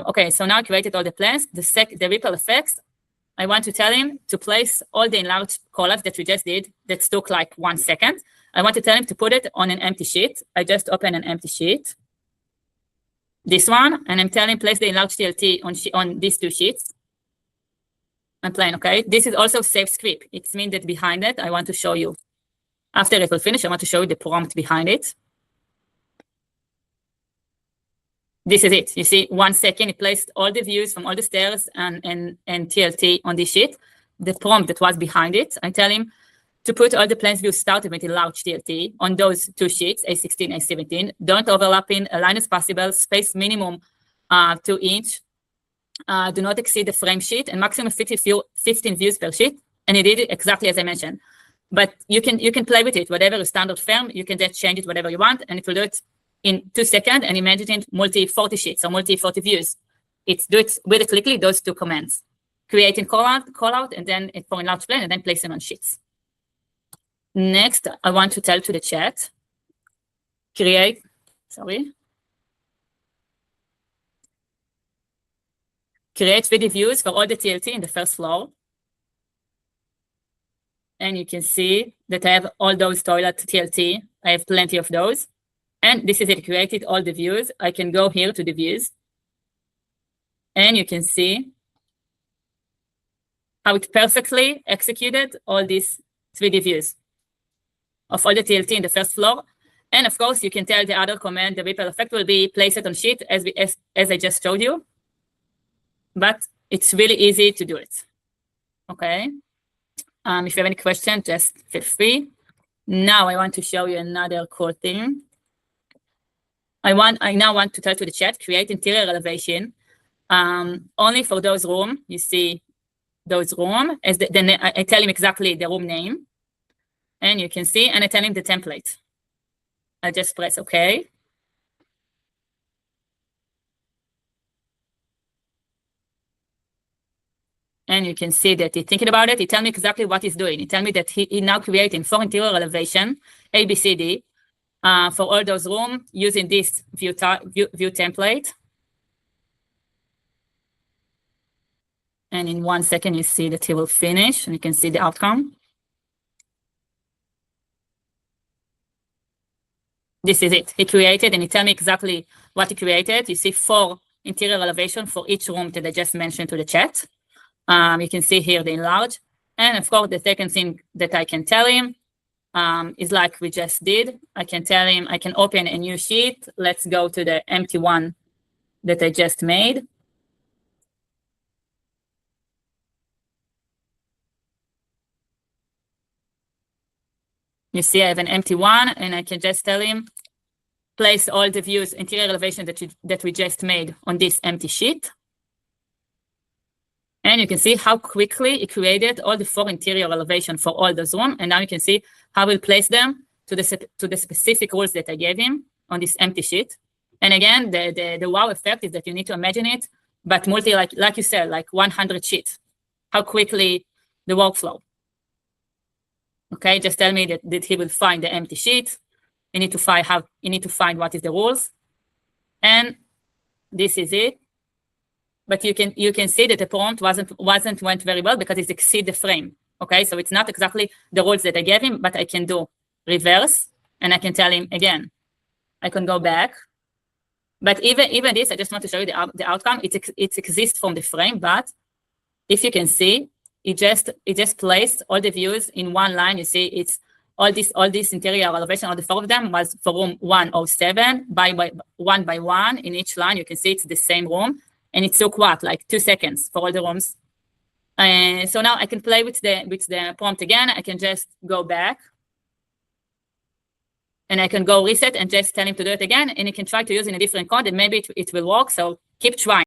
Okay, so now I created all the plans. The ripple effects, I want to tell him to place all the enlarged collabs that we just did that took like 1 second. I want to tell him to put it on an empty sheet. I just open an empty sheet, this one, and I'm telling him place the enlarged TLT on these 2 sheets. I'm playing, okay? This is also save script. It means that behind it, I want to show you. After it will finish, I want to show you the prompt behind it. This is it. You see, 1 second, it placed all the views from all the stairs and TLT on this sheet. The prompt that was behind it, I tell him to put all the plans views started with a large TLT on those 2 sheets, A16, A17. Don't overlap in, align as possible, space minimum 2 inch. Do not exceed the frame sheet, and maximum 15 views per sheet. And he did it exactly as I mentioned. But you can play with it, whatever is standard frame, you can just change it whatever you want, and it will do it in 2 seconds, and imagine it multi-40 sheets or multi-40 views. Do it really quickly, those 2 commands. Create in call out, and then for enlarged plan, and then place it on sheets. Next, I want to tell to the chat, create 3D views for all the TLT in the first floor. And you can see that I have all those toilet TLT. I have plenty of those. And this is it, created all the views. I can go here to the views. And you can see how it perfectly executed all these 3D views of all the TLT in the first floor. And of course, you can tell the other command, the ripple effect will be placed on sheet as I just showed you. But it's really easy to do it. Okay. If you have any questions, just feel free. Now I want to show you another cool thing. I now want to tell to the chat, create interior elevation only for those rooms. You see those rooms. Then I tell him exactly the room name. And you can see, and I tell him the template. I just press OK. And you can see that he's thinking about it. He tells me exactly what he's doing. He tells me that he now creating 4 interior elevation, A, B, C, D, for all those rooms using this view template. And in 1 second, you see that he will finish, and you can see the outcome. This is it. He created, and he tells me exactly what he created. You see 4 interior elevation for each room that I just mentioned to the chat. You can see here the enlarge. And of course, the second thing that I can tell him is like we just did. I can tell him I can open a new sheet. Let's go to the empty one that I just made. You see I have an empty one, and I can just tell him, place all the views, interior elevation that we just made on this empty sheet. And you can see how quickly it created all the 4 interior elevation for all those rooms. And now you can see how we'll place them to the specific rules that I gave him on this empty sheet. And again, the wow effect is that you need to imagine it, but like you said, like 100 sheets. How quickly the workflow. Okay, just tell me that he will find the empty sheet. You need to find what is the rules. And this is it. But you can see that the prompt went very well because it exceeds the frame. Okay, so it's not exactly the rules that I gave him, but I can do reverse, and I can tell him again. I can go back. But even this, I just want to show you the outcome. It exists from the frame, but if you can see, it just placed all the views in one line. You see, it's all this interior elevation, all the 4 of them was for room 107 one by one in each line. You can see it's the same room. And it took what, like 2 seconds for all the rooms. So now I can play with the prompt again. I can just go back. And I can go reset and just tell him to do it again. And you can try to use in a different code, and maybe it will work. So keep trying.